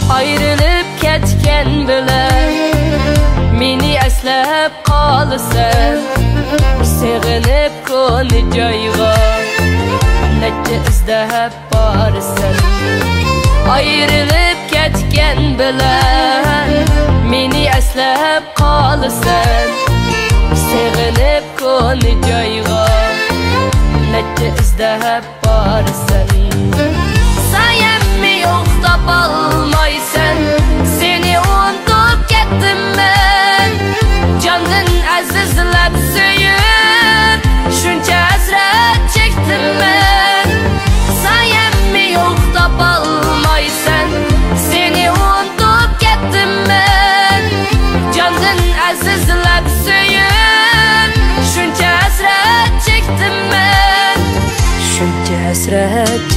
ayrılıp ketken bilen meni eslep qolasan Sevinip koni joyga necha izlab borasan ayrılıp ketken bilen meni eslep qolasan Sevinip koni joyga necha izlab borasan Sayemmi yok tapalmaysan seni unutup kettim ben Canın azizlab söyüp şuncha hasret çektim ben Sayemmi yok tapalmaysan seni unutup kettim ben Canın azizlab söyüp şuncha hasret çektim ben Şuncha hasret